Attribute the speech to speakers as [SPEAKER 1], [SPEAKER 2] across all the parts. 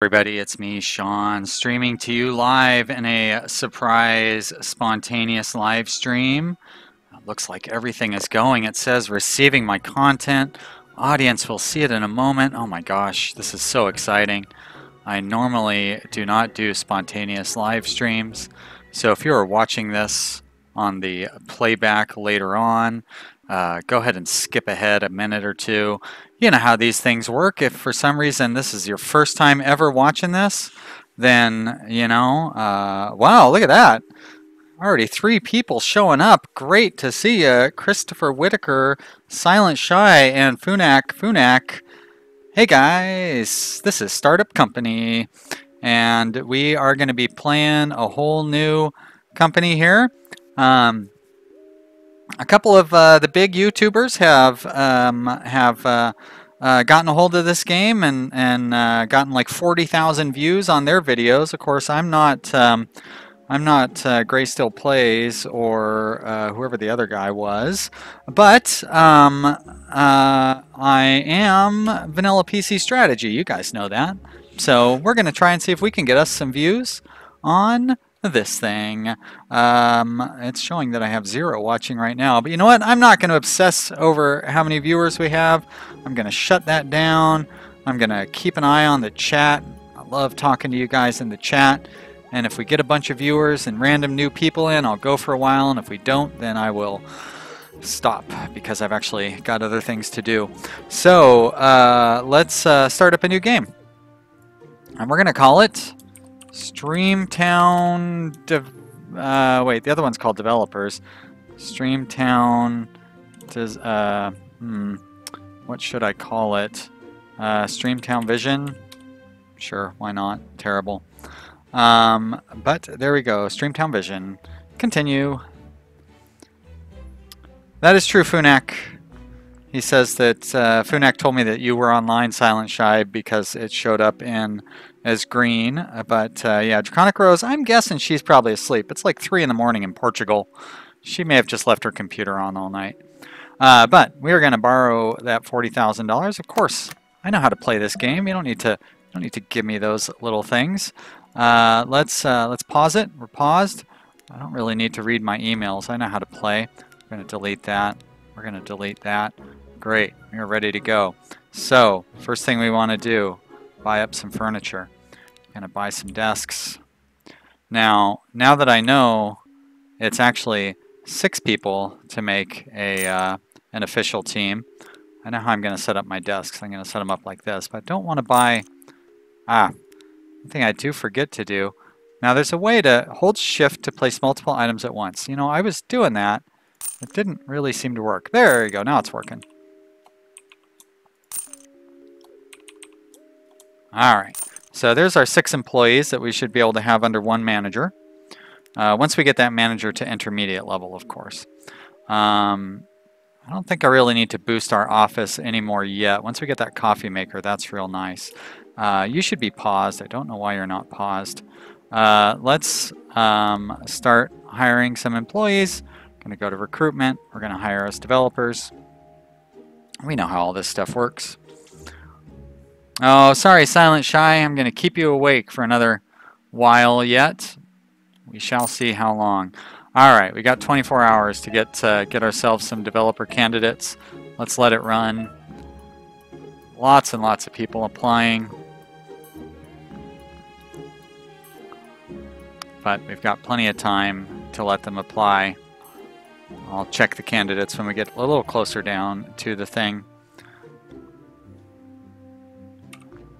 [SPEAKER 1] Everybody, it's me, Sean, streaming to you live in a surprise, spontaneous live stream. Looks like everything is going. It says receiving my content. Audience will see it in a moment. Oh my gosh, this is so exciting. I normally do not do spontaneous live streams. So if you're watching this on the playback later on, go ahead and skip ahead a minute or two. You know how these things work. If for some reason this is your first time ever watching this, then, wow, look at that. Already 3 people showing up. Great to see you. Christopher Whitaker, Silent Shy, and Funak. Hey guys, this is Startup Company, and we are going to be playing a whole new company here. A couple of the big YouTubers have gotten a hold of this game and gotten like 40,000 views on their videos. Of course, I'm not Gray Still Plays or whoever the other guy was, but I am Vanilla PC Strategy. You guys know that. So we're going to try and see if we can get us some views on this thing. It's showing that I have 0 watching right now, but you know what? I'm not going to obsess over how many viewers we have. I'm going to shut that down. I'm going to keep an eye on the chat. I love talking to you guys in the chat. And if we get a bunch of viewers and random new people in, I'll go for a while. And if we don't, then I will stop because I've actually got other things to do. So let's start up a new game. And we're going to call it Streamtown. Wait, the other one's called Developers. Streamtown. What should I call it? Streamtown Vision. Sure, why not? Terrible. But there we go. Streamtown Vision. Continue. That is true, Funak. He says that Funak told me that you were online, Silent Shy, because it showed up in as green. But yeah, Draconic Rose, I'm guessing she's probably asleep. It's like 3 in the morning in Portugal. She may have just left her computer on all night. But we are going to borrow that $40,000. Of course, I know how to play this game. You don't need to give me those little things. Let's pause it. We're paused. I don't really need to read my emails. I know how to play. We're going to delete that. We're going to delete that. Great. We're ready to go. So, first thing we want to do, buy up some furniture. Going to buy some desks. Now that I know it's actually 6 people to make an official team, I know how I'm going to set up my desks. I'm going to set them up like this, but I don't want to buy... one thing I do forget to do. Now there's a way to hold shift to place multiple items at once. You know, I was doing that. It didn't really seem to work. There you go. Now it's working. Alright. So there's our 6 employees that we should be able to have under one manager. Once we get that manager to intermediate level, of course. I don't think I really need to boost our office anymore yet. Once we get that coffee maker, that's real nice. You should be paused. I don't know why you're not paused. Let's start hiring some employees. Going to go to recruitment. We're going to hire us developers. We know how all this stuff works. Oh, sorry, Silent Shy. I'm going to keep you awake for another while yet. We shall see how long. All right, we got 24 hours to get ourselves some developer candidates. Let's let it run. Lots and lots of people applying. But we've got plenty of time to let them apply. I'll check the candidates when we get a little closer down to the thing.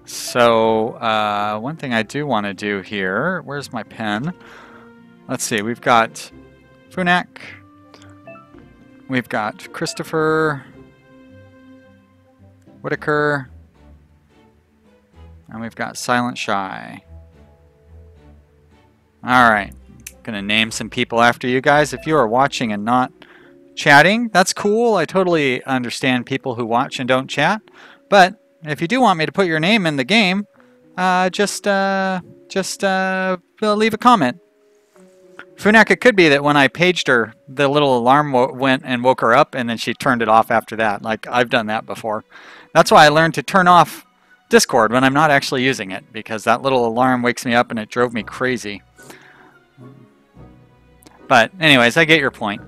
[SPEAKER 1] So, one thing I do want to do here, where's my pen? Let's see, we've got Funak, we've got Christopher Whitaker, and we've got Silent Shy. Alright, gonna name some people after you guys. If you are watching and not chatting, that's cool. I totally understand people who watch and don't chat. But if you do want me to put your name in the game, just leave a comment. Funak, it could be that when I paged her, the little alarm went and woke her up, and then she turned it off after that. Like, I've done that before. That's why I learned to turn off Discord when I'm not actually using it, because that little alarm wakes me up and it drove me crazy. But anyways, I get your point.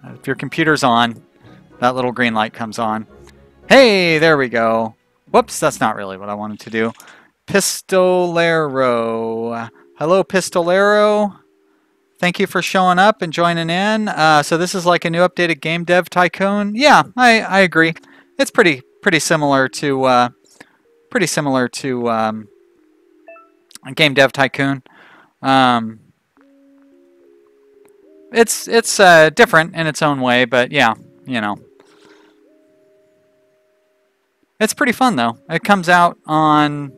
[SPEAKER 1] If your computer's on, that little green light comes on. Hey, there we go. Whoops, that's not really what I wanted to do. Pistolero. Hello, Pistolero. Thank you for showing up and joining in. So this is like a new updated game dev tycoon. Yeah, I agree. It's pretty similar to game dev tycoon. It's different in its own way, but yeah, you know. It's pretty fun though. It comes out on,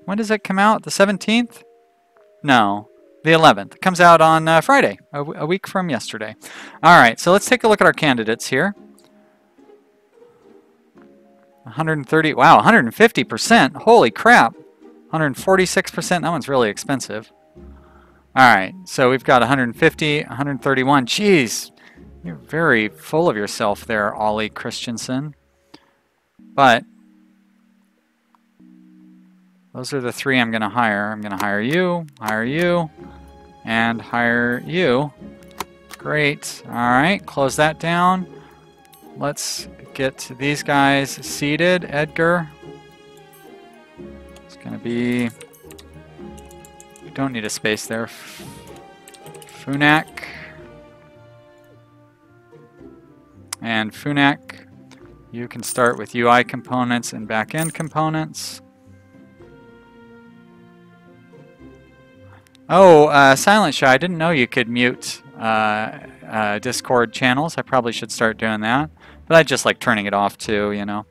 [SPEAKER 1] when does it come out? The 17th? No, the 11th. It comes out on Friday, a week from yesterday. All right, so let's take a look at our candidates here. 130, wow, 150%. Holy crap. 146%, that one's really expensive. All right, so we've got 150, 131. Jeez, you're very full of yourself there, Ollie Christensen. But those are the three I'm going to hire. I'm going to hire you, and hire you. Great. All right, close that down. Let's get these guys seated. Edgar. It's going to be... Don't need a space there. Funak. And Funak, you can start with UI components and backend components. Oh, Silent Shy, I didn't know you could mute Discord channels. I probably should start doing that. But I just like turning it off too, you know.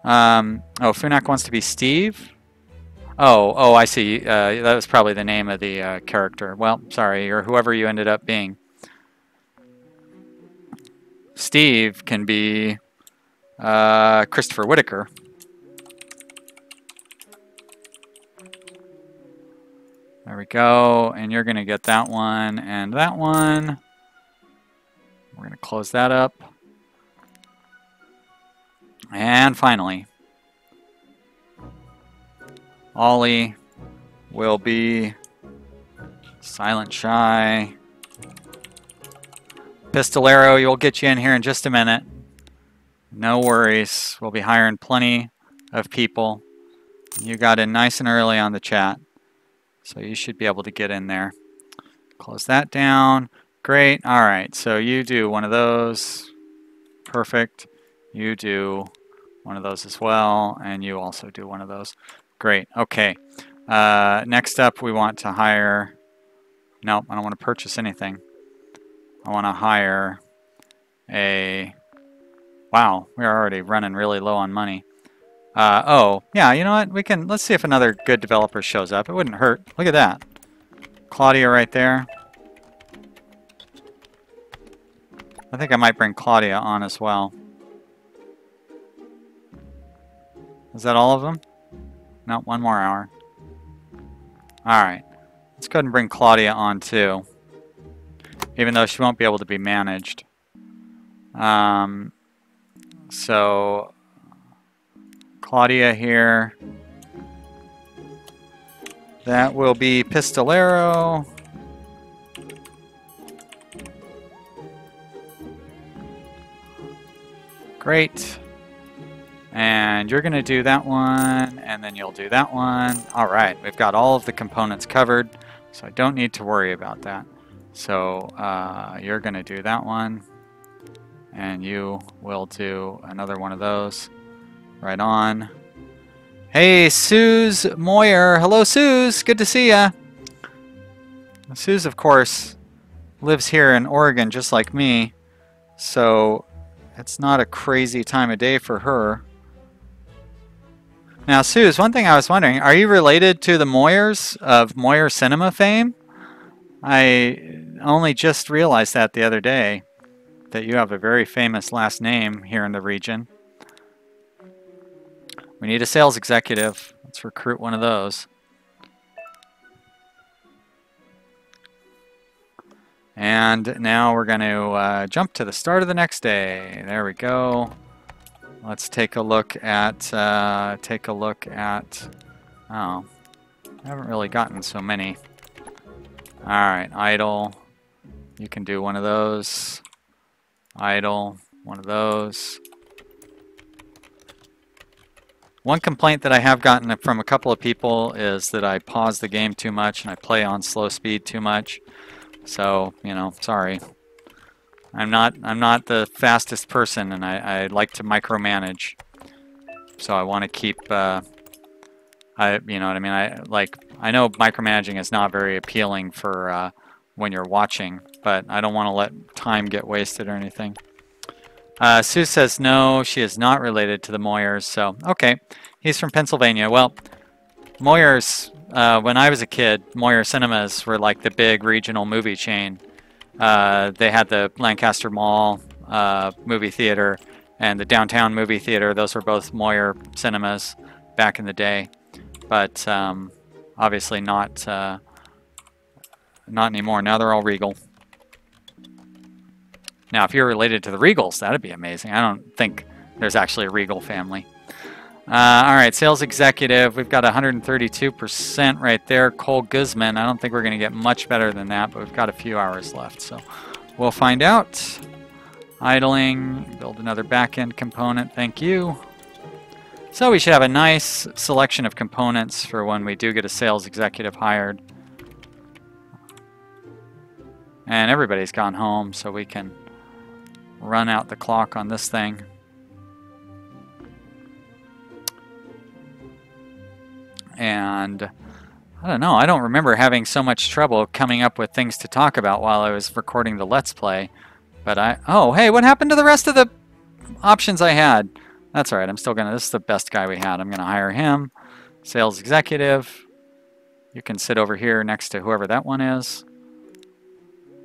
[SPEAKER 1] Oh, Funak wants to be Steve. Oh, I see. That was probably the name of the character. Well, sorry, or whoever you ended up being. Steve can be Christopher Whitaker. There we go, and you're going to get that one and that one. We're going to close that up. And finally, Ollie will be Silent Shy. Pistolero, you'll get you in here in just a minute. No worries. We'll be hiring plenty of people. You got in nice and early on the chat, so you should be able to get in there. Close that down. Great. All right, so you do one of those. Perfect. You do one of those as well, and you also do one of those. Great. Okay. Next up, we want to hire... Nope, I don't want to purchase anything. I want to hire a... Wow, we're already running really low on money. Oh, yeah, you know what? Let's see if another good developer shows up. It wouldn't hurt. Look at that. Claudia right there. I think I might bring Claudia on as well. Is that all of them? No, one more hour. Alright. Let's go ahead and bring Claudia on too. Even though she won't be able to be managed. So Claudia here. That will be Pistolero. Great. And you're going to do that one, and then you'll do that one. All right, we've got all of the components covered, so I don't need to worry about that. So you're going to do that one, and you will do another one of those. Right on. Hey, Suze Moyer. Hello, Suze. Good to see ya. Suze, of course, lives here in Oregon just like me, so it's not a crazy time of day for her. Now, Suze, one thing I was wondering, are you related to the Moyers of Moyer Cinema fame? I only just realized that the other day, that you have a very famous last name here in the region. We need a sales executive. Let's recruit one of those. And now we're going to jump to the start of the next day. There we go. let's take a look at, oh, I haven't really gotten so many. All right, idle. You can do one of those. Idle, one of those. One complaint that I have gotten from a couple of people is that I pause the game too much and I play on slow speed too much. So, you know, sorry. I'm not the fastest person, and I like to micromanage. So I want to keep you know what I mean? I know micromanaging is not very appealing for when you're watching, but I don't want to let time get wasted or anything. Sue says no, she is not related to the Moyers, so okay. He's from Pennsylvania. Well, Moyers, when I was a kid, Moyer Cinemas were like the big regional movie chain. They had the Lancaster Mall movie theater and the downtown movie theater. Those were both Moyer Cinemas back in the day, but obviously not anymore. Now they're all Regal. Now, if you're related to the Regals, that'd be amazing. I don't think there's actually a Regal family. All right, sales executive. We've got 132% right there. Cole Guzman. I don't think we're going to get much better than that, but we've got a few hours left, so we'll find out. Idling. Build another back-end component. Thank you. So we should have a nice selection of components for when we do get a sales executive hired. And everybody's gone home, so we can run out the clock on this thing. And I don't know, I don't remember having so much trouble coming up with things to talk about while I was recording the Let's Play. But oh, hey, what happened to the rest of the options I had? That's all right, I'm still gonna, this is the best guy we had. I'm gonna hire him. Sales executive. You can sit over here next to whoever that one is.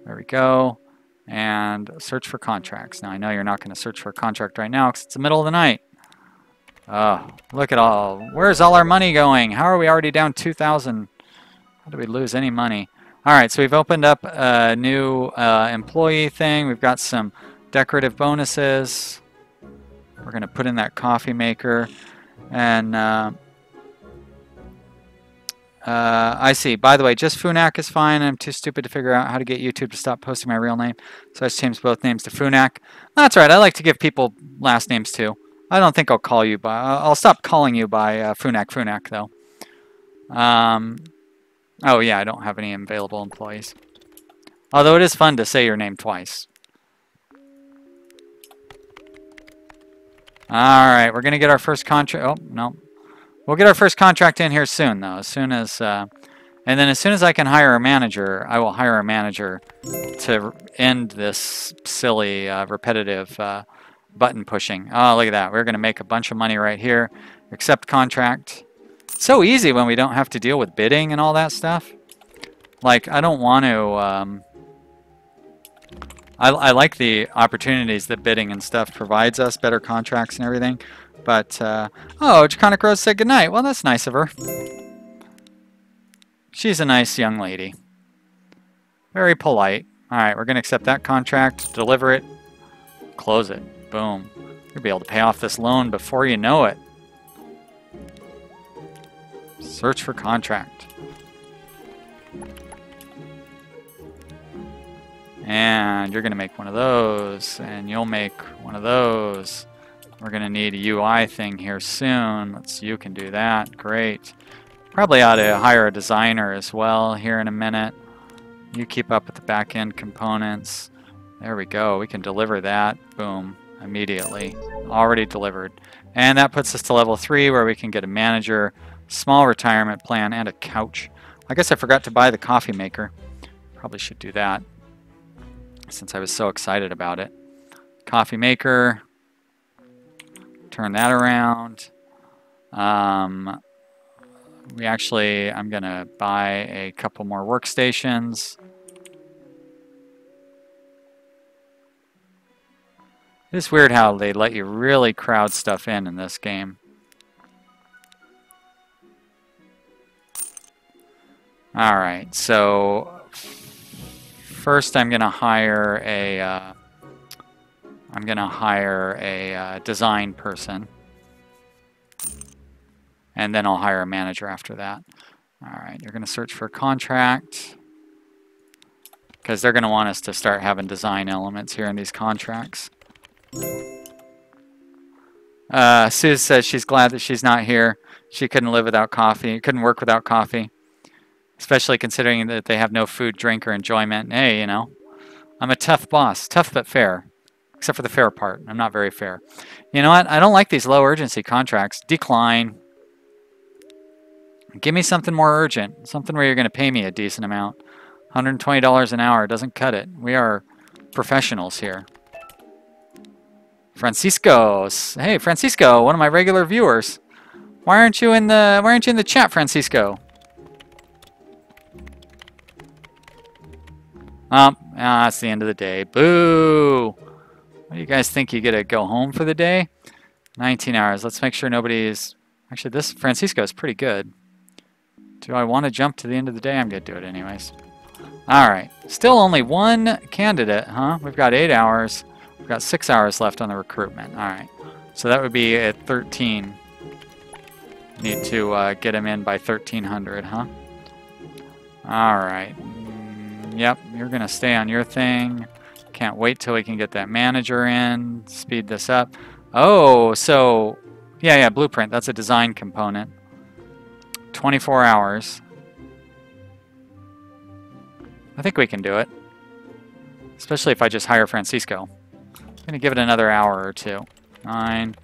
[SPEAKER 1] There we go. And search for contracts. Now, I know you're not going to search for a contract right now because it's the middle of the night. Oh, look at all. Where's all our money going? How are we already down 2,000? How did we lose any money? All right, so we've opened up a new employee thing. We've got some decorative bonuses. We're going to put in that coffee maker. And I see. By the way, just Funak is fine. I'm too stupid to figure out how to get YouTube to stop posting my real name. So I just changed both names to Funak. That's right. I like to give people last names too. I don't think I'll call you by... I'll stop calling you by Funak though. Oh yeah, I don't have any available employees. Although it is fun to say your name twice. Alright, we're going to get our first contract... Oh, no. We'll get our first contract in here soon, though. As soon as, and then as soon as I can hire a manager, I will hire a manager to end this silly, repetitive button pushing. Oh, look at that. We're going to make a bunch of money right here. Accept contract. It's so easy when we don't have to deal with bidding and all that stuff. Like, I don't want to... I like the opportunities that bidding and stuff provides us, better contracts and everything. But, oh, Draconic Rose said goodnight. Well, that's nice of her. She's a nice young lady. Very polite. All right, we're going to accept that contract, deliver it, close it. Boom. You'll be able to pay off this loan before you know it. Search for contract. And you're going to make one of those, and you'll make one of those. We're going to need a UI thing here soon. You can do that. Great. Probably ought to hire a designer as well here in a minute. You keep up with the back-end components. There we go. We can deliver that. Boom. Immediately. Already delivered. And that puts us to level 3 where we can get a manager, small retirement plan, and a couch. I guess I forgot to buy the coffee maker. Probably should do that since I was so excited about it. Coffee maker. Turn that around. I'm going to buy a couple more workstations. It's weird how they let you really crowd stuff in this game. All right, so first I'm going to hire a I'm going to hire a design person. And then I'll hire a manager after that. All right, you're going to search for a contract. Because they're going to want us to start having design elements here in these contracts. Sue says she's glad that she's not here. She couldn't live without coffee. Couldn't work without coffee. Especially considering that they have no food, drink, or enjoyment. Hey, you know, I'm a tough boss. Tough but fair. Except for the fair part. I'm not very fair. You know what? I don't like these low urgency contracts. Decline. Give me something more urgent. Something where you're going to pay me a decent amount. $120 an hour doesn't cut it. We are professionals here. Francisco. Hey, Francisco, one of my regular viewers. Why aren't you in the chat, Francisco? It's the end of the day. Boo. What do you guys think? You get to go home for the day? 19 hours. Let's make sure nobody's... Actually, this Francisco is pretty good. Do I want to jump to the end of the day? I'm going to do it anyways. All right. Still only one candidate, huh? We've got 8 hours. We've got 6 hours left on the recruitment. All right. So that would be at 13. Need to get him in by 1300, huh? All right. Yep, you're going to stay on your thing. Can't wait till we can get that manager in. Speed this up. Oh, so... Yeah, blueprint. That's a design component. 24 hours. I think we can do it. Especially if I just hire Francisco. I'm going to give it another hour or two. 9.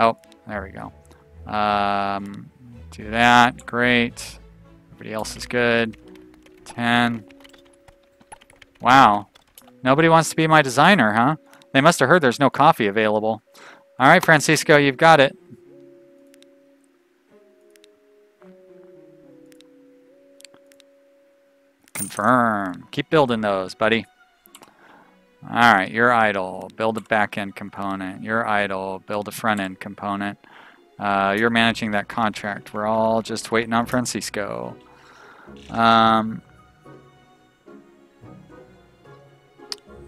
[SPEAKER 1] Oh, there we go. Do that. Great. Everybody else is good. 10. Wow. Nobody wants to be my designer, huh? They must have heard there's no coffee available. All right, Francisco, you've got it. Confirm. Keep building those, buddy. All right, you're idle. Build a back-end component. You're idle. Build a front-end component. You're managing that contract. We're all just waiting on Francisco.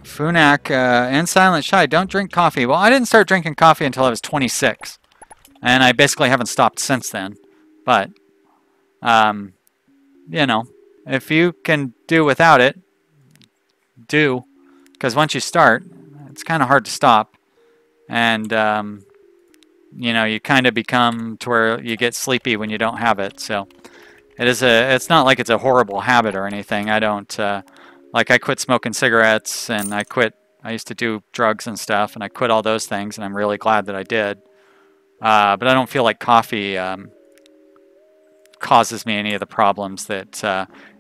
[SPEAKER 1] Funak and Silent Shy, don't drink coffee. Well, I didn't start drinking coffee until I was 26. And I basically haven't stopped since then. But, you know, if you can do without it, do. Because once you start, it's kind of hard to stop. And, you know, you kind of become to where you get sleepy when you don't have it. So it's not like it's a horrible habit or anything. I don't... Like, I quit smoking cigarettes, and I used to do drugs and stuff, and I quit all those things, and I'm really glad that I did. But I don't feel like coffee causes me any of the problems that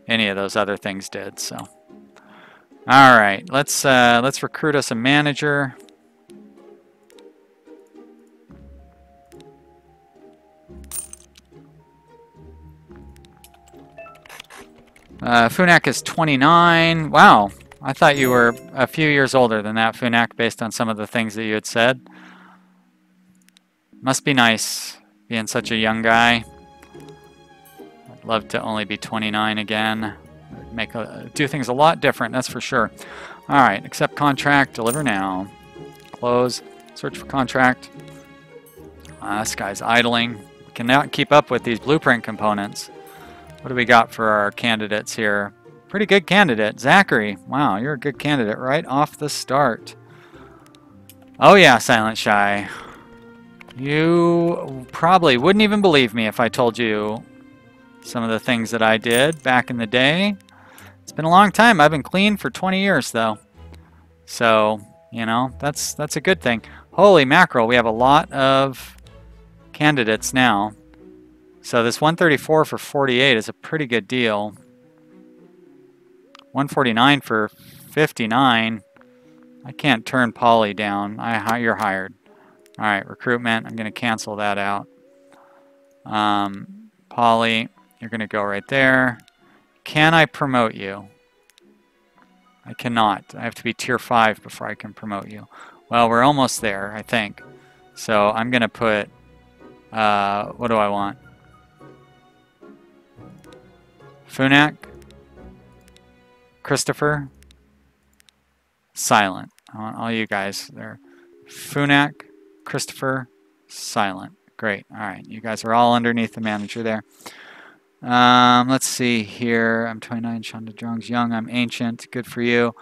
[SPEAKER 1] any of those other things did, so. All right, let's recruit us a manager. Funak is 29. Wow, I thought you were a few years older than that, Funak, based on some of the things that you had said. Must be nice being such a young guy. I'd love to only be 29 again. Do things a lot different, that's for sure. All right, accept contract, deliver now. Close, search for contract. This guy's idling. We cannot keep up with these blueprint components. What do we got for our candidates here? Pretty good candidate. Zachary. Wow, you're a good candidate right off the start. Oh yeah, Silent Shy. You probably wouldn't even believe me if I told you some of the things that I did back in the day. It's been a long time. I've been clean for 20 years though. So, you know, that's a good thing. Holy mackerel, we have a lot of candidates now. So this 134 for 48 is a pretty good deal. 149 for 59. I can't turn Polly down. You're hired. All right, recruitment. I'm going to cancel that out. Polly, you're going to go right there. Can I promote you? I cannot. I have to be tier 5 before I can promote you. Well, we're almost there, I think. So I'm going to put, what do I want? Funak, Christopher, Silent. I want all you guys there. Funak, Christopher, Silent. Great. All right. You guys are all underneath the manager there. Let's see here. I'm 29. Shonda Jones, young. I'm ancient. Good for you.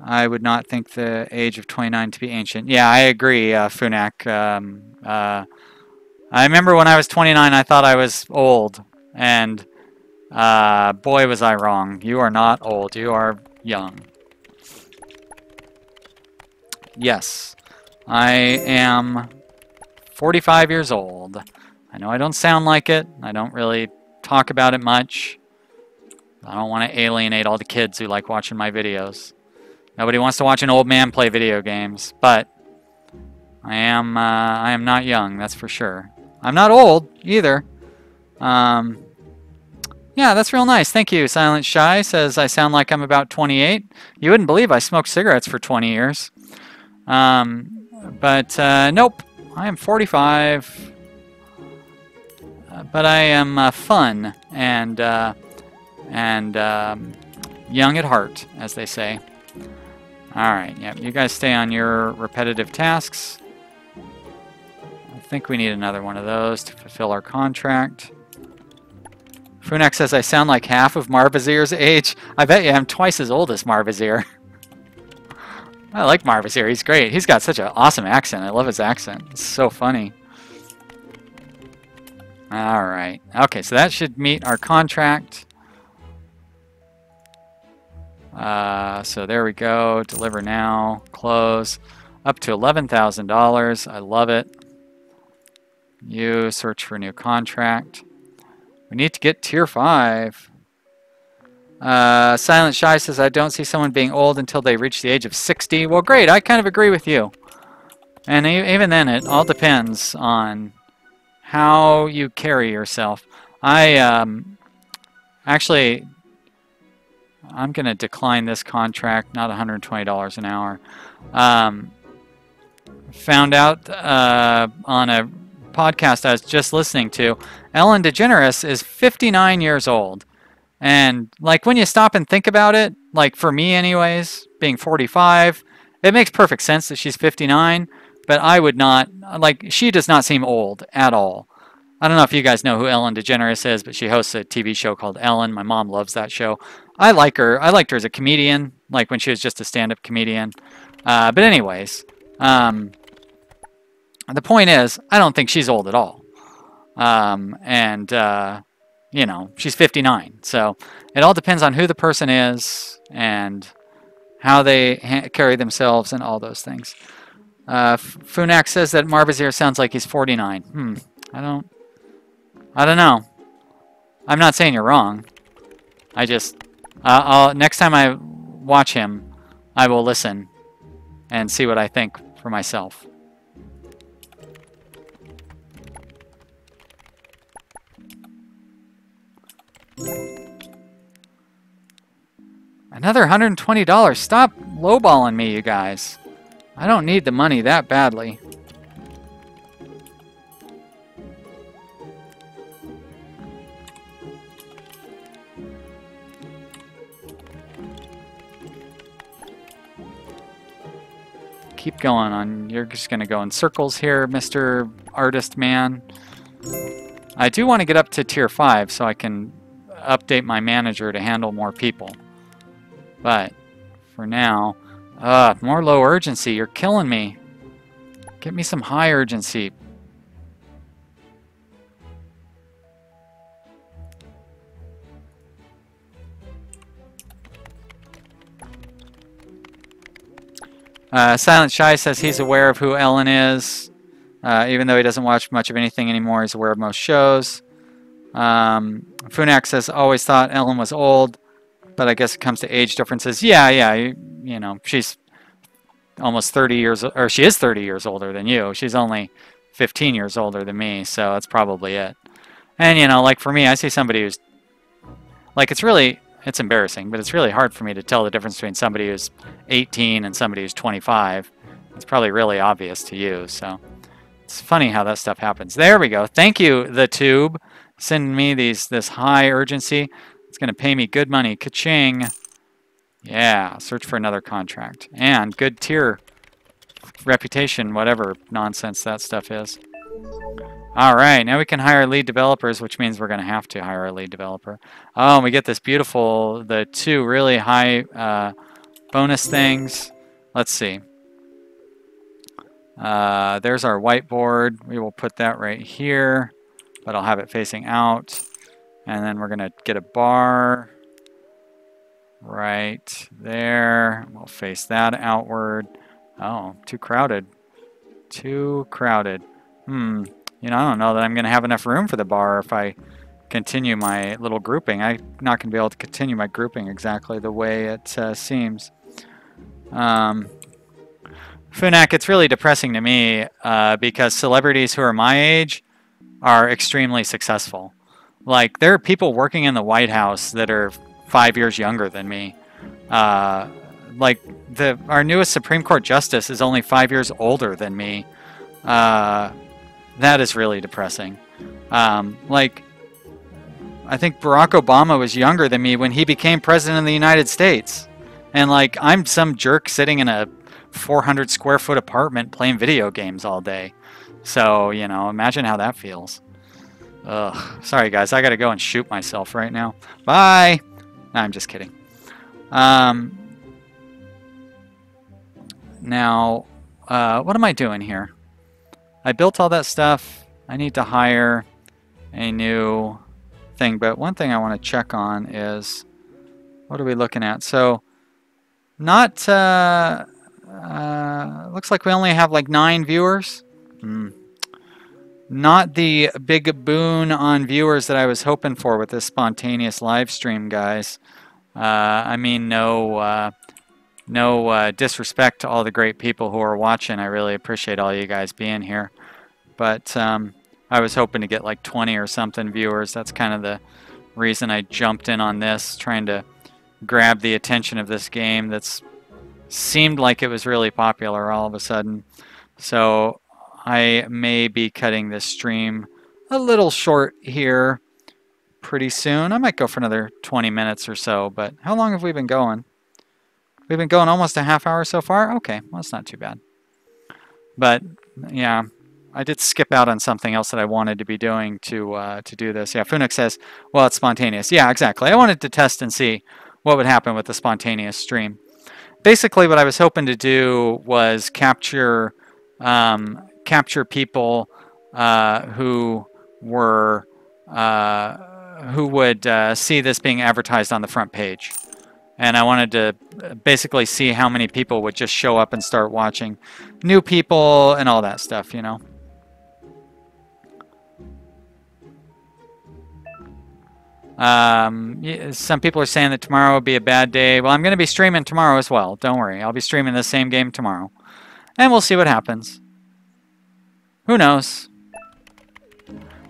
[SPEAKER 1] I would not think the age of 29 to be ancient. Yeah, I agree, Funak. I remember when I was 29, I thought I was old. And boy, was I wrong. You are not old. You are young. Yes, I am 45 years old. I know I don't sound like it. I don't really talk about it much. I don't want to alienate all the kids who like watching my videos. Nobody wants to watch an old man play video games, but I am not young, that's for sure. I'm not old either. Yeah, that's real nice. Thank you. Silent Shy says I sound like I'm about 28. You wouldn't believe I smoked cigarettes for 20 years. But nope, I am 45. But I am fun and young at heart, as they say. All right, yeah, you guys stay on your repetitive tasks. I think we need another one of those to fulfill our contract. Funak says I sound like half of Marvazir's age. I bet you I'm twice as old as Marvazir. I like Marvazir. He's great. He's got such an awesome accent. I love his accent. It's so funny. All right. Okay, so that should meet our contract. So there we go. Deliver now. Close. Up to $11,000. I love it. You search for a new contract. We need to get tier 5. Silent Shy says, I don't see someone being old until they reach the age of 60. Well, great. I kind of agree with you. And even then, it all depends on how you carry yourself. Actually, I'm going to decline this contract, not $120 an hour. Found out on a podcast I was just listening to, Ellen DeGeneres is 59 years old. And like when you stop and think about it, like for me anyways, being 45, it makes perfect sense that she's 59, but I would not, like, she does not seem old at all. I don't know if you guys know who Ellen DeGeneres is, but she hosts a TV show called Ellen. My mom loves that show. I like her. I liked her as a comedian, like when she was just a stand-up comedian. But anyways, the point is, I don't think she's old at all. You know, she's 59. So it all depends on who the person is and how they carry themselves and all those things. Funak says that Marvazir sounds like he's 49. I don't know. I'm not saying you're wrong. I just, next time I watch him, I will listen and see what I think for myself. Another $120. Stop lowballing me, you guys. I don't need the money that badly. Keep going on. You're just going to go in circles here, Mr. Artist Man. I do want to get up to tier 5 so I can update my manager to handle more people. But for now, more low urgency. You're killing me. Get me some high urgency. Silent Shy says he's aware of who Ellen is. Even though he doesn't watch much of anything anymore, he's aware of most shows. Funak says, always thought Ellen was old, but I guess it comes to age differences. Yeah, you know, she's almost 30 years, or she is 30 years older than you. She's only 15 years older than me, so that's probably it. And, you know, like for me, I see somebody who's, like, it's embarrassing, but it's really hard for me to tell the difference between somebody who's 18 and somebody who's 25. It's probably really obvious to you, so it's funny how that stuff happens. There we go. Thank you, The Tube, sending me this high urgency. It's going to pay me good money. Ka-ching. Yeah, search for another contract. And good tier reputation, whatever nonsense that stuff is. All right, now we can hire lead developers, which means we're going to have to hire a lead developer. Oh, and we get this beautiful, the 2 really high bonus things. Let's see. There's our whiteboard. We will put that right here, but I'll have it facing out. And then we're going to get a bar right there. We'll face that outward. Oh, too crowded. Too crowded. You know, I don't know that I'm going to have enough room for the bar if I continue my little grouping. I'm not going to be able to continue my grouping exactly the way it seems. Funak, it's really depressing to me because celebrities who are my age are extremely successful. Like, there are people working in the White House that are 5 years younger than me. Like, our newest Supreme Court justice is only 5 years older than me. That is really depressing. Like, I think Barack Obama was younger than me when he became president of the United States. And, like, I'm some jerk sitting in a 400 square foot apartment playing video games all day. So, you know, imagine how that feels. Ugh. Sorry, guys. I got to go and shoot myself right now. Bye. No, I'm just kidding. Now, what am I doing here? I built all that stuff. I need to hire a new thing. But one thing I want to check on is, what are we looking at? So, not, looks like we only have like 9 viewers. Not the big boon on viewers that I was hoping for with this spontaneous live stream, guys. I mean, no disrespect to all the great people who are watching. I really appreciate all you guys being here. But I was hoping to get like 20 or something viewers. That's kind of the reason I jumped in on this, trying to grab the attention of this game that's seemed like it was really popular all of a sudden. So I may be cutting this stream a little short here pretty soon. I might go for another 20 minutes or so, but how long have we been going? We've been going almost a half hour so far? Okay, well, that's not too bad. But, yeah, I did skip out on something else that I wanted to be doing to do this. Yeah, Funuk says, well, it's spontaneous. Yeah, exactly. I wanted to test and see what would happen with the spontaneous stream. Basically, what I was hoping to do was capture people who would see this being advertised on the front page. And I wanted to basically see how many people would just show up and start watching. New people and all that stuff, you know. Some people are saying that tomorrow will be a bad day. Well, I'm going to be streaming tomorrow as well. Don't worry. I'll be streaming the same game tomorrow. And we'll see what happens. Who knows?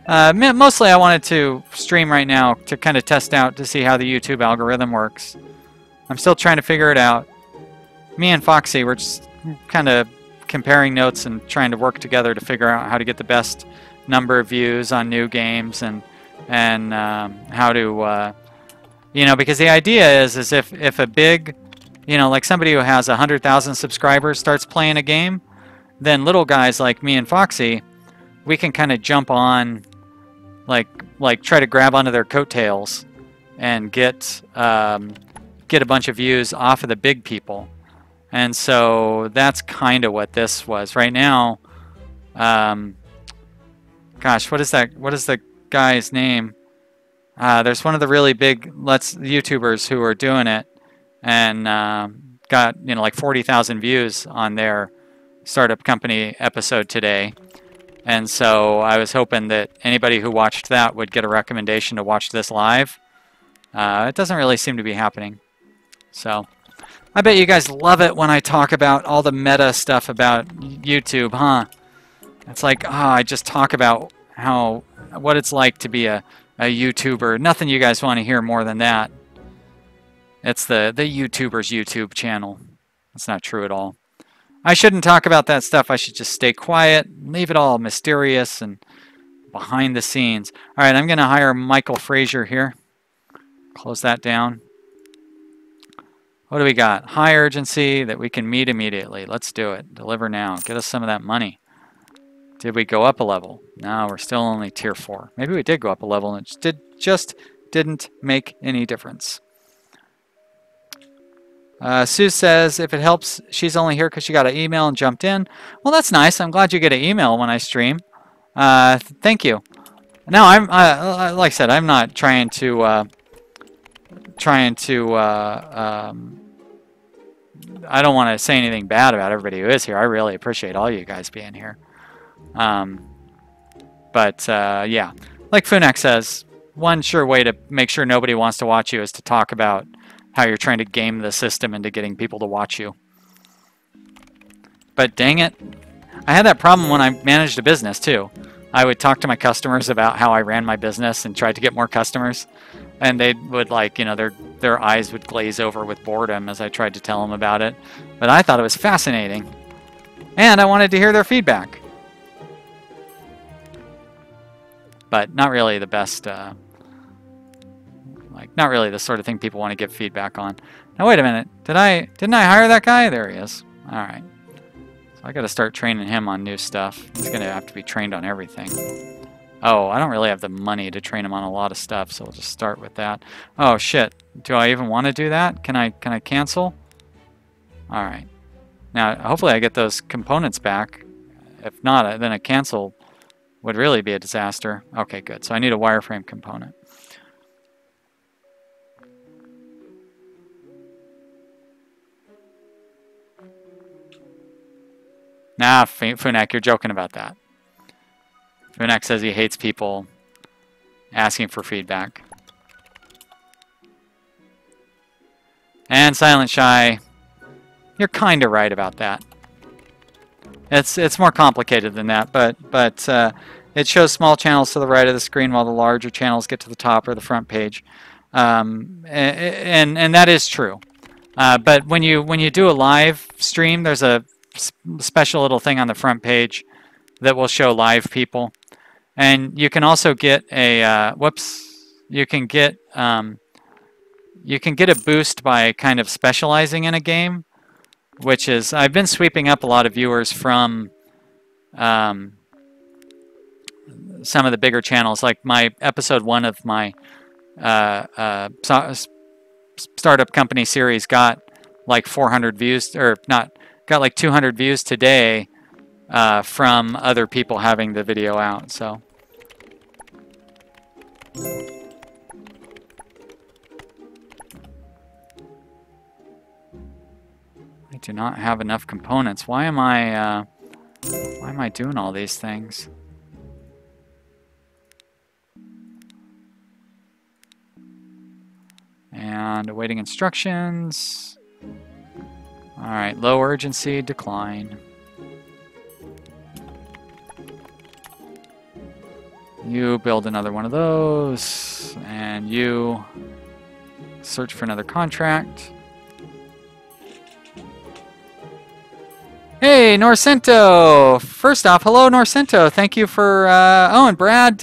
[SPEAKER 1] Mostly I wanted to stream right now to kind of test out to see how the YouTube algorithm works. I'm still trying to figure it out. Me and Foxy, we're just kind of comparing notes and trying to work together to figure out how to get the best number of views on new games and how to, you know, because the idea is if a big, you know, like somebody who has 100,000 subscribers starts playing a game, then little guys like me and Foxy, we can kind of jump on, like try to grab onto their coattails and get a bunch of views off of the big people. And so that's kind of what this was. Right now, gosh, what is that? What is the guy's name? There's one of the really big YouTubers who are doing it and got, you know, like 40,000 views on their startup company episode today. And so I was hoping that anybody who watched that would get a recommendation to watch this live. It doesn't really seem to be happening. So I bet you guys love it when I talk about all the meta stuff about YouTube, huh? It's like, I just talk about what it's like to be a YouTuber. Nothing you guys want to hear more than that. It's the YouTuber's YouTube channel. That's not true at all. I shouldn't talk about that stuff. I should just stay quiet, leave it all mysterious and behind the scenes. All right, I'm going to hire Michael Frazier here. Close that down. What do we got? High urgency that we can meet immediately. Let's do it. Deliver now. Get us some of that money. Did we go up a level? No, we're still only tier 4. Maybe we did go up a level and it just didn't make any difference. Sue says, if it helps, she's only here because she got an email and jumped in. Well, that's nice. I'm glad you get an email when I stream. Thank you. No, like I said, I'm not trying to, I don't want to say anything bad about everybody who is here. I really appreciate all you guys being here. Yeah, like Funek says, one sure way to make sure nobody wants to watch you is to talk about how you're trying to game the system into getting people to watch you. But dang it, I had that problem when I managed a business too. I would talk to my customers about how I ran my business and tried to get more customers, and they would, like, you know, their eyes would glaze over with boredom as I tried to tell them about it. But I thought it was fascinating, and I wanted to hear their feedback. But not really the best, not really the sort of thing people want to give feedback on. Now wait a minute, didn't I hire that guy? There he is. All right. So I got to start training him on new stuff. He's going to have to be trained on everything. Oh, I don't really have the money to train him on a lot of stuff, so we'll just start with that. Oh shit, do I even want to do that? Can I cancel? All right. Now hopefully I get those components back. If not, then a cancel would really be a disaster. Okay, good. So I need a wireframe component. Nah, Funek, you're joking about that. Funek says he hates people asking for feedback. And Silent Shy, you're kind of right about that. It's more complicated than that, but it shows small channels to the right of the screen while the larger channels get to the top or the front page, and that is true. But when you do a live stream, there's a special little thing on the front page that will show live people, and you can also get a you can get a boost by kind of specializing in a game, which is, I've been sweeping up a lot of viewers from some of the bigger channels, like my episode 1 of my startup company series got like 400 views, or not, got like 200 views today from other people having the video out. So I do not have enough components. Why am I doing all these things? And awaiting instructions. All right, low urgency, decline. You build another one of those, and you search for another contract. Hey, Norcento! First off, hello, Norcento. Thank you for, oh, and Brad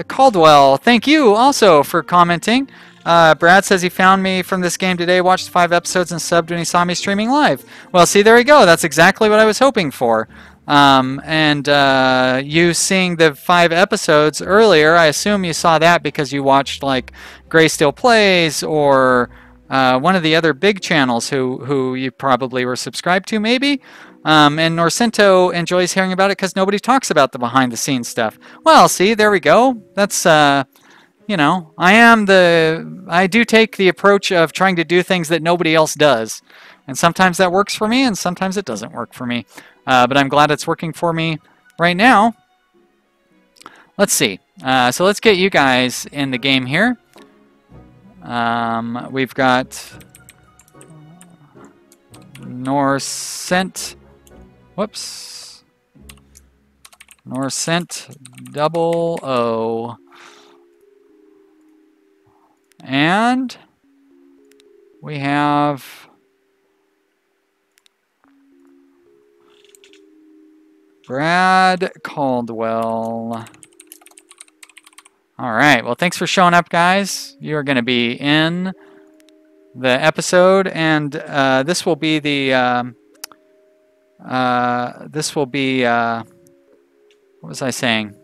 [SPEAKER 1] Caldwell, thank you also for commenting. Brad says he found me from this game today, watched 5 episodes, and subbed when he saw me streaming live. Well, see, there you go. That's exactly what I was hoping for. You seeing the 5 episodes earlier, I assume you saw that because you watched, like, Gray Still Plays or one of the other big channels who you probably were subscribed to, maybe. And Norcento enjoys hearing about it because nobody talks about the behind-the-scenes stuff. Well, see, there we go. That's, you know, I do take the approach of trying to do things that nobody else does. And sometimes that works for me, and sometimes it doesn't work for me. But I'm glad it's working for me right now. Let's see. So let's get you guys in the game here. We've got Norcent. Whoops. Norcent 00. And we have Brad Caldwell. All right. Well, thanks for showing up, guys. You are going to be in episode, and this will be the what was I saying?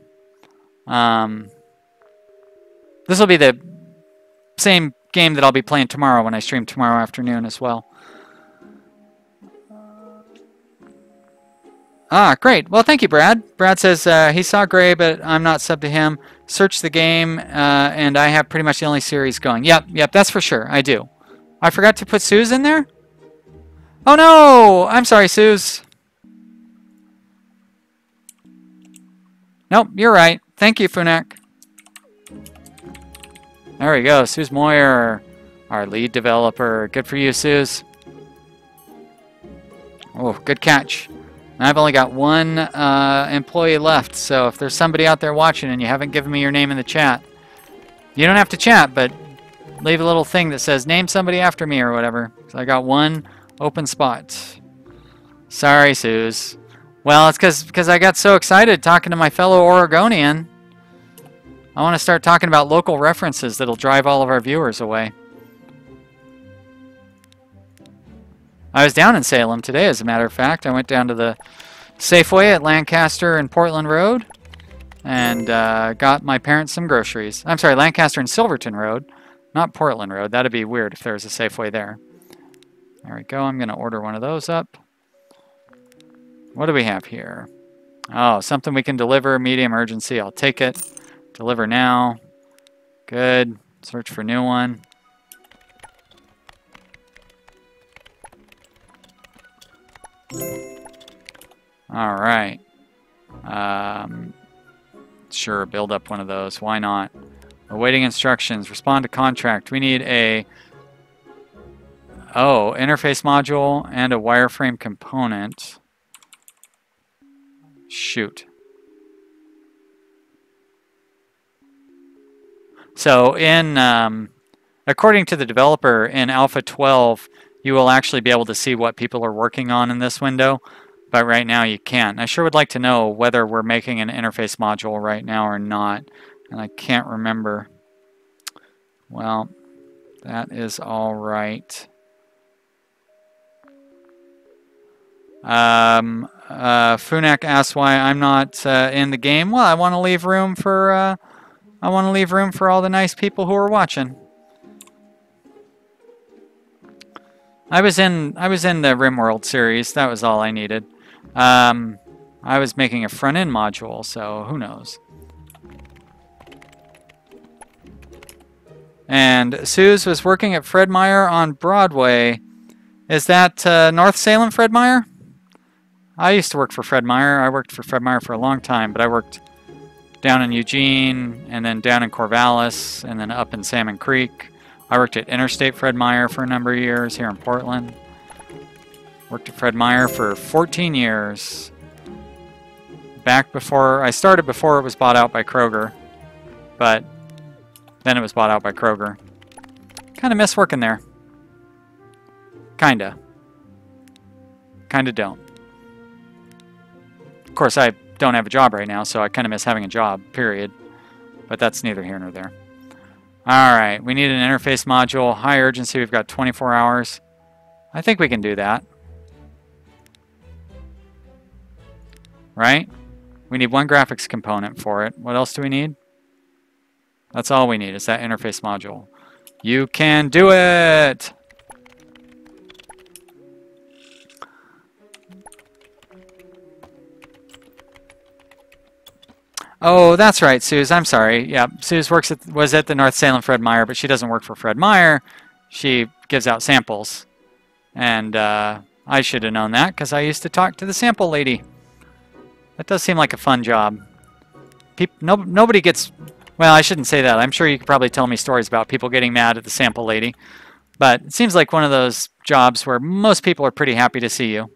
[SPEAKER 1] This will be the same game that I'll be playing tomorrow when I stream tomorrow afternoon as well. Ah, great. Well, thank you, Brad. Brad says he saw Gray, but I'm not sub to him. Search the game, and I have pretty much the only series going. Yep, that's for sure. I do. I forgot to put Suze in there? Oh, no! I'm sorry, Suze. Nope, you're right. Thank you, Funak. There we go. Suze Moyer, our lead developer. Good for you, Suze. Oh, good catch. I've only got one employee left, so if there's somebody out there watching and you haven't given me your name in the chat, you don't have to chat, but leave a little thing that says, name somebody after me or whatever. So I got one open spot. Sorry, Suze. Well, it's because I got so excited talking to my fellow Oregonian. I want to start talking about local references that'll drive all of our viewers away. I was down in Salem today, as a matter of fact. I went down to the Safeway at Lancaster and Portland Road and got my parents some groceries. I'm sorry, Lancaster and Silverton Road, not Portland Road. That'd be weird if there was a Safeway there. There we go. I'm going to order one of those up. What do we have here? Oh, something we can deliver, medium urgency. I'll take it. Deliver now. Good. Search for new one. All right. Sure, build up one of those. Why not? Awaiting instructions. Respond to contract. We need a interface module and a wireframe component. Shoot. So in according to the developer in Alpha 12, you will actually be able to see what people are working on in this window, but right now you can't. I sure would like to know whether we're making an interface module right now or not, and I can't remember. Well, that is all right. Funak asks why I'm not in the game. Well, I want to leave room for all the nice people who are watching. I was in the RimWorld series. That was all I needed. I was making a front-end module, so who knows. And Suze was working at Fred Meyer on Broadway. Is that North Salem Fred Meyer? I used to work for Fred Meyer. I worked for Fred Meyer for a long time, but I worked down in Eugene, and then down in Corvallis, and then up in Salmon Creek. I worked at Interstate Fred Meyer for a number of years here in Portland. Worked at Fred Meyer for 14 years. I started before it was bought out by Kroger, but then it was bought out by Kroger. Kind of miss working there. Kinda don't. Of course, I don't have a job right now, so I kind of miss having a job, period. But that's neither here nor there. All right, we need an interface module. High urgency, we've got 24 hours. I think we can do that. Right? We need one graphics component for it. What else do we need? That's all we need, is that interface module. You can do it! Oh, that's right, Suze. I'm sorry. Yeah, Suze was at the North Salem Fred Meyer, but she doesn't work for Fred Meyer. She gives out samples. And I should have known that because I used to talk to the sample lady. That does seem like a fun job. Nobody gets... Well, I shouldn't say that. I'm sure you could probably tell me stories about people getting mad at the sample lady. But it seems like one of those jobs where most people are pretty happy to see you.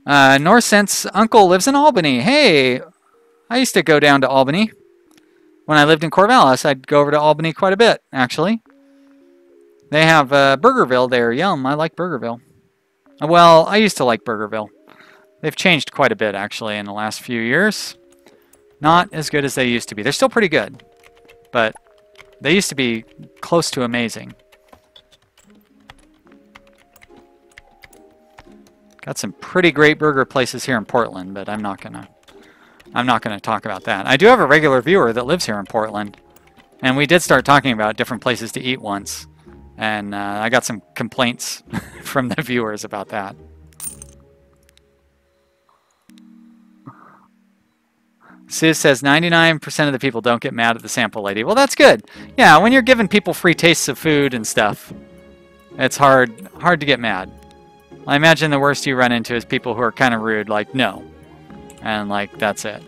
[SPEAKER 1] Norsense uncle lives in Albany. Hey, I used to go down to Albany. When I lived in Corvallis, I'd go over to Albany quite a bit, actually. They have Burgerville there. Yum, I like Burgerville. Well, I used to like Burgerville. They've changed quite a bit, actually, in the last few years. Not as good as they used to be. They're still pretty good, but they used to be close to amazing. Got some pretty great burger places here in Portland, but I'm not gonna talk about that. I do have a regular viewer that lives here in Portland, and we did start talking about different places to eat once, and I got some complaints from the viewers about that. Sue says 99% of the people don't get mad at the sample lady. Well, that's good. Yeah, when you're giving people free tastes of food and stuff, it's hard to get mad. I imagine the worst you run into is people who are kind of rude, like, no. And, like, that's it.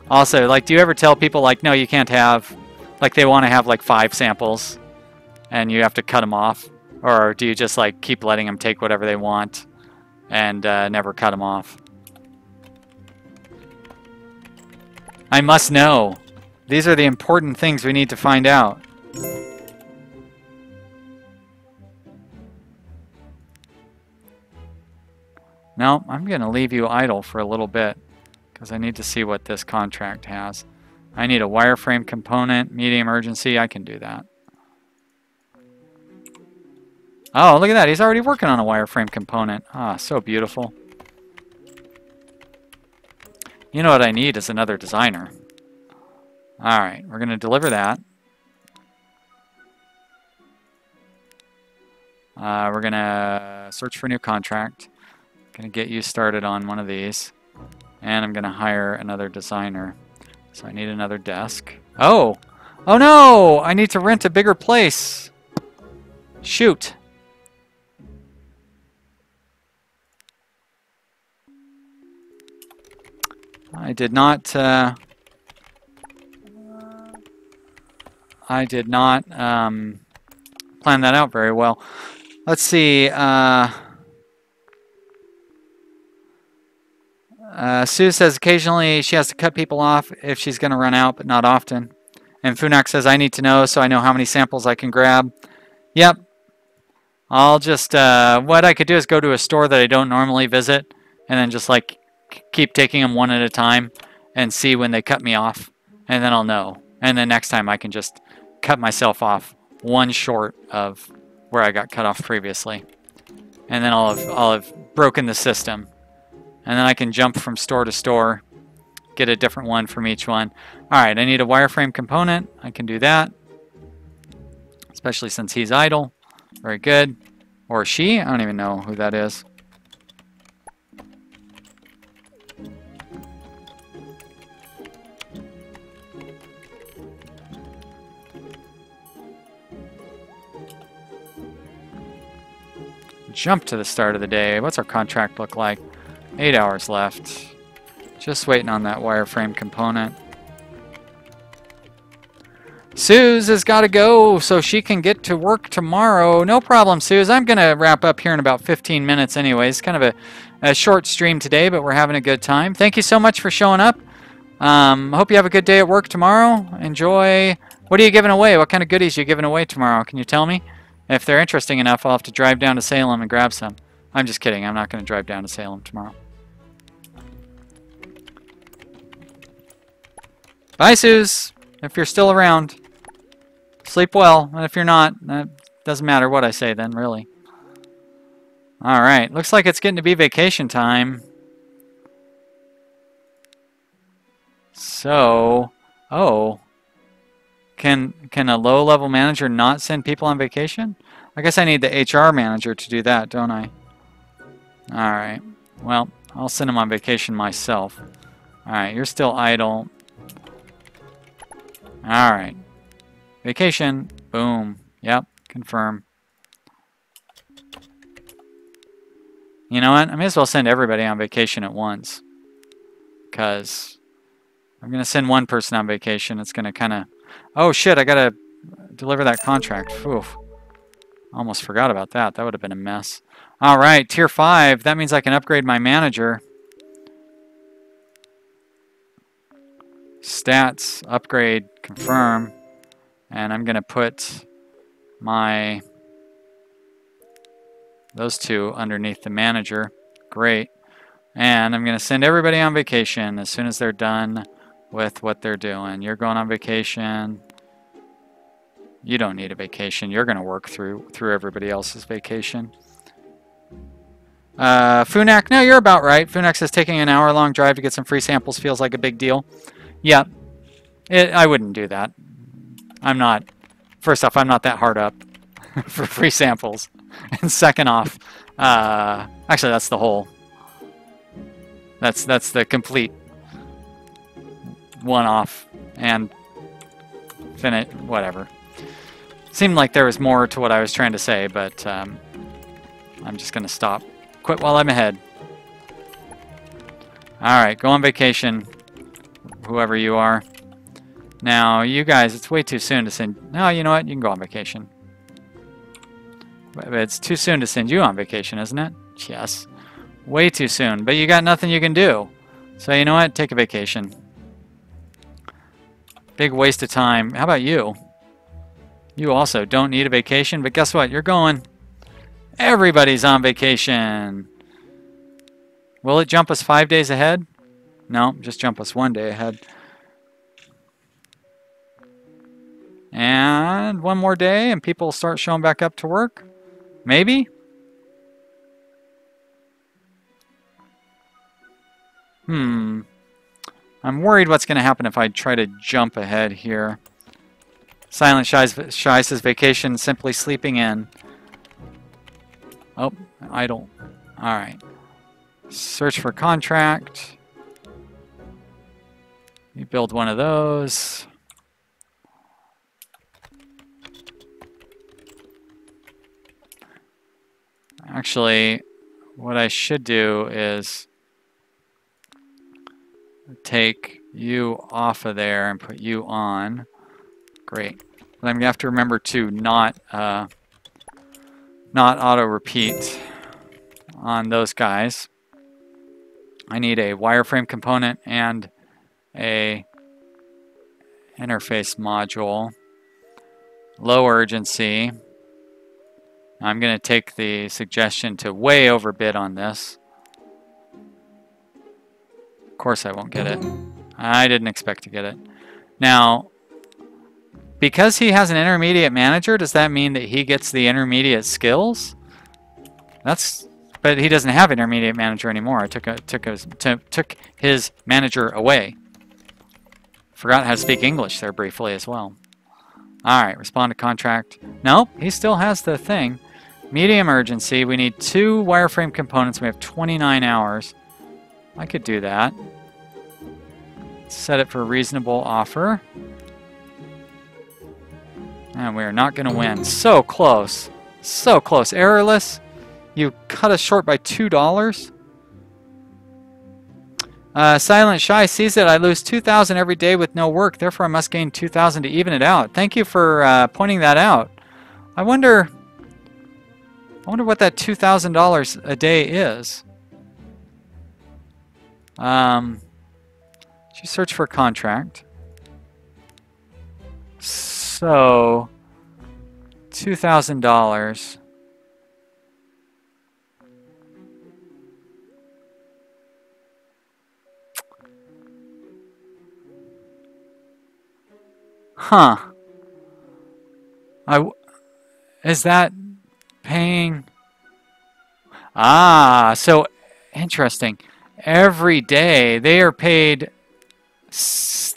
[SPEAKER 1] Also, like, do you ever tell people, like, no, you can't have, like, they want to have, like, 5 samples, and you have to cut them off? Or do you just, like, keep letting them take whatever they want and never cut them off? I must know. These are the important things we need to find out. No, I'm going to leave you idle for a little bit because I need to see what this contract has. I need a wireframe component, medium urgency. I can do that. Oh, look at that. He's already working on a wireframe component. Ah, so beautiful. You know what I need is another designer. All right, we're going to deliver that. We're going to search for a new contract. Going to get you started on one of these. And I'm going to hire another designer. So I need another desk. Oh! Oh no! I need to rent a bigger place. Shoot. I did not plan that out very well. Let's see. Sue says occasionally she has to cut people off if she's going to run out, but not often. And Funak says I need to know so I know how many samples I can grab. Yep. I'll just, what I could do is go to a store that I don't normally visit and then just like keep taking them one at a time and see when they cut me off, and then I'll know. And then next time I can just cut myself off one short of where I got cut off previously. And then I'll have broken the system. And then I can jump from store to store, get a different one from each one. All right, I need a wireframe component. I can do that, especially since he's idle. Very good. Or she, I don't even know who that is. Jump to the start of the day. What's our contract look like? 8 hours left. Just waiting on that wireframe component. Suze has got to go so she can get to work tomorrow. No problem, Suze. I'm going to wrap up here in about 15 minutes anyways. Kind of a short stream today, but we're having a good time. Thank you so much for showing up. Hope you have a good day at work tomorrow. Enjoy. What are you giving away? What kind of goodies are you giving away tomorrow? Can you tell me? If they're interesting enough, I'll have to drive down to Salem and grab some. I'm just kidding. I'm not going to drive down to Salem tomorrow. Bye, Suze. If you're still around, sleep well. And if you're not, it doesn't matter what I say then, really. All right. Looks like it's getting to be vacation time. So, oh. Can a low-level manager not send people on vacation? I guess I need the HR manager to do that, don't I? All right. Well, I'll send him on vacation myself. All right, you're still idle. All right. Vacation. Boom. Yep. Confirm. You know what? I may as well send everybody on vacation at once. Because I'm going to send one person on vacation. It's going to kind of... Oh, shit. I got to deliver that contract. Oof. Almost forgot about that. That would have been a mess. All right. Tier 5. That means I can upgrade my manager. Stats. Upgrade. Confirm. And I'm going to put those two underneath the manager. Great. And I'm going to send everybody on vacation as soon as they're done with what they're doing. You're going on vacation. You don't need a vacation. You're going to work through everybody else's vacation. Funak, no, you're about right. Funak says taking an hour-long drive to get some free samples feels like a big deal. Yeah, I wouldn't do that. I'm not. First off, I'm not that hard up for free samples. And second off, actually, that's the whole. That's the complete one-off and finish. Whatever. Seemed like there was more to what I was trying to say, but I'm just gonna stop. Quit while I'm ahead. All right, go on vacation, whoever you are. Now, you guys, it's way too soon to send. No, you know what? You can go on vacation. But it's too soon to send you on vacation, isn't it? Yes. Way too soon. But you got nothing you can do. So you know what? Take a vacation. Big waste of time. How about you? You also don't need a vacation, but guess what? You're going. Everybody's on vacation. Will it jump us 5 days ahead? No, just jump us 1 day ahead. And one more day and people start showing back up to work? Maybe? I'm worried what's going to happen if I try to jump ahead here. Silent Shy says vacation, simply sleeping in. Oh, idle. Alright. Search for contract. You build one of those. Actually, what I should do is take you off of there and put you on. Great. But I'm going to have to remember to not auto-repeat on those guys. I need a wireframe component and a interface module. Low urgency. I'm going to take the suggestion to way overbid on this. Of course I won't get it. I didn't expect to get it. Now, because he has an intermediate manager, does that mean that he gets the intermediate skills? But he doesn't have intermediate manager anymore. I took his manager away. Forgot how to speak English there briefly as well. All right, respond to contract. Nope, he still has the thing. Medium urgency. We need 2 wireframe components. We have 29 hours. I could do that. Set it for a reasonable offer. And we are not going to win. So close. So close. Errorless. You cut us short by $2. Silent Shy sees that I lose 2,000 every day with no work. Therefore, I must gain 2,000 to even it out. Thank you for pointing that out. I wonder what that $2,000 a day is. She search for contract. So, $2,000. Huh. Is that paying? Ah, so interesting. Every day they are paid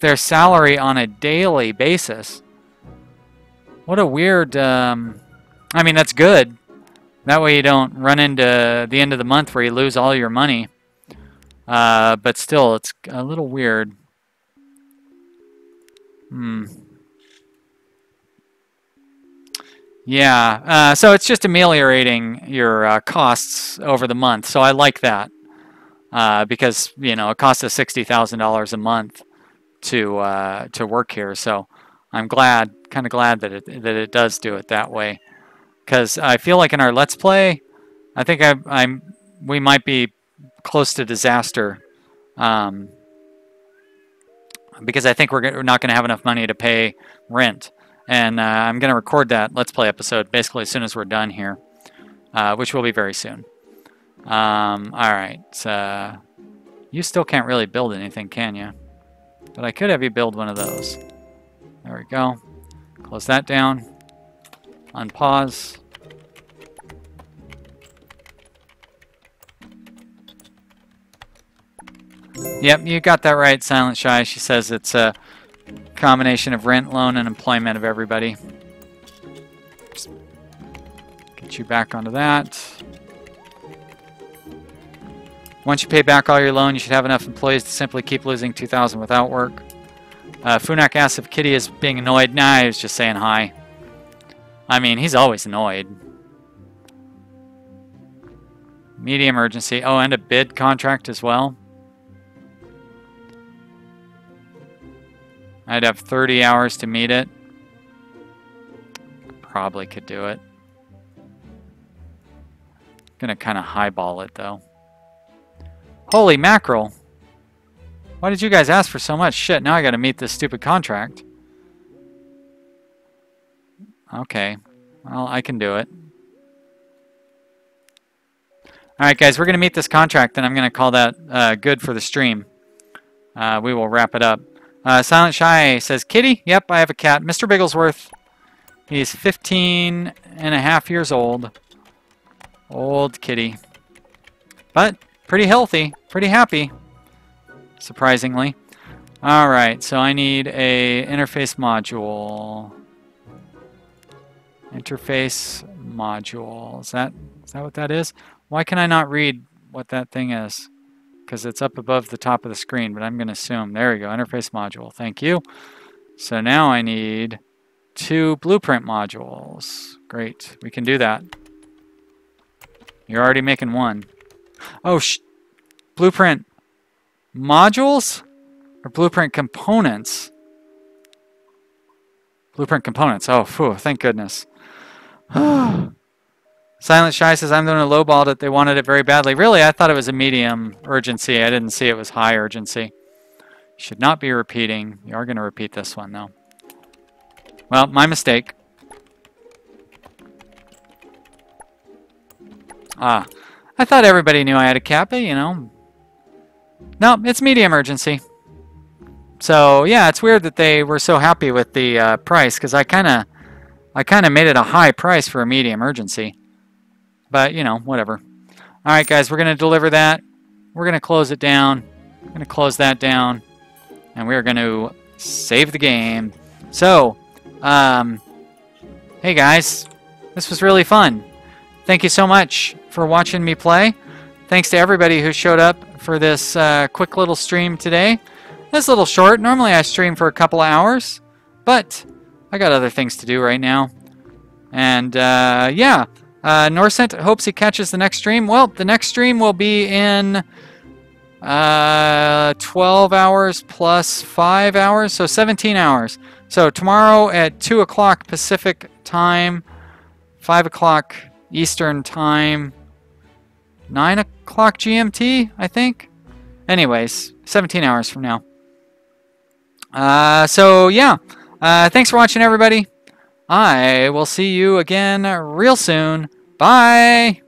[SPEAKER 1] their salary on a daily basis. What a weird, I mean, that's good. That way you don't run into the end of the month where you lose all your money. But still, it's a little weird. Yeah, so it's just ameliorating your costs over the month. So I like that because, you know, it costs us $60,000 a month to work here. So I'm glad, kind of glad that it does do it that way. Because I feel like in our Let's Play, I think we might be close to disaster. Because I think we're not going to have enough money to pay rent. And I'm going to record that Let's Play episode basically as soon as we're done here, which will be very soon. All right. You still can't really build anything, can you? But I could have you build one of those. There we go. Close that down. Unpause. Yep, you got that right, Silent Shy. She says it's a combination of rent, loan, and employment of everybody. Just get you back onto that. Once you pay back all your loan, you should have enough employees to simply keep losing 2,000 without work. Funak asks if Kitty is being annoyed. Nah, he was just saying hi. I mean, he's always annoyed. Media emergency. Oh, and a bid contract as well. I'd have 30 hours to meet it. Probably could do it. Gonna kind of highball it though. Holy mackerel. Why did you guys ask for so much? Shit, now I gotta meet this stupid contract. Okay. Well, I can do it. Alright guys, we're gonna meet this contract and I'm gonna call that good for the stream. We will wrap it up. Silent Shy says, Kitty? Yep, I have a cat. Mr. Bigglesworth. He's 15 and a half years old. Old kitty. But pretty healthy. Pretty happy. Surprisingly. Alright, so I need a interface module. Interface module. Is that what that is? Why can I not read what that thing is? Because it's up above the top of the screen, but I'm going to assume. There we go, interface module. Thank you. So now I need 2 blueprint modules. Great, we can do that. You're already making 1. Oh, blueprint modules? Or blueprint components? Blueprint components. Oh, phew, thank goodness. Silent Shy says, I'm doing a lowballed it. They wanted it very badly. Really? I thought it was a medium urgency. I didn't see it was high urgency. Should not be repeating. You are going to repeat this one, though. Well, my mistake. I thought everybody knew I had a Kappa, you know. No, it's medium urgency. So, yeah, it's weird that they were so happy with the price, because I kind of made it a high price for a medium urgency. But, you know, whatever. All right, guys, we're going to deliver that. We're going to close it down. We're going to close that down. And we're going to save the game. So, hey, guys. This was really fun. Thank you so much for watching me play. Thanks to everybody who showed up for this quick little stream today. It's a little short. Normally I stream for a couple of hours. But I got other things to do right now. And, yeah. Norsent hopes he catches the next stream. Well, the next stream will be in 12 hours plus 5 hours, so 17 hours. So tomorrow at 2 o'clock Pacific time, 5 o'clock Eastern time, 9 o'clock GMT, I think. Anyways, 17 hours from now. So, yeah. Thanks for watching, everybody. I will see you again real soon. Bye!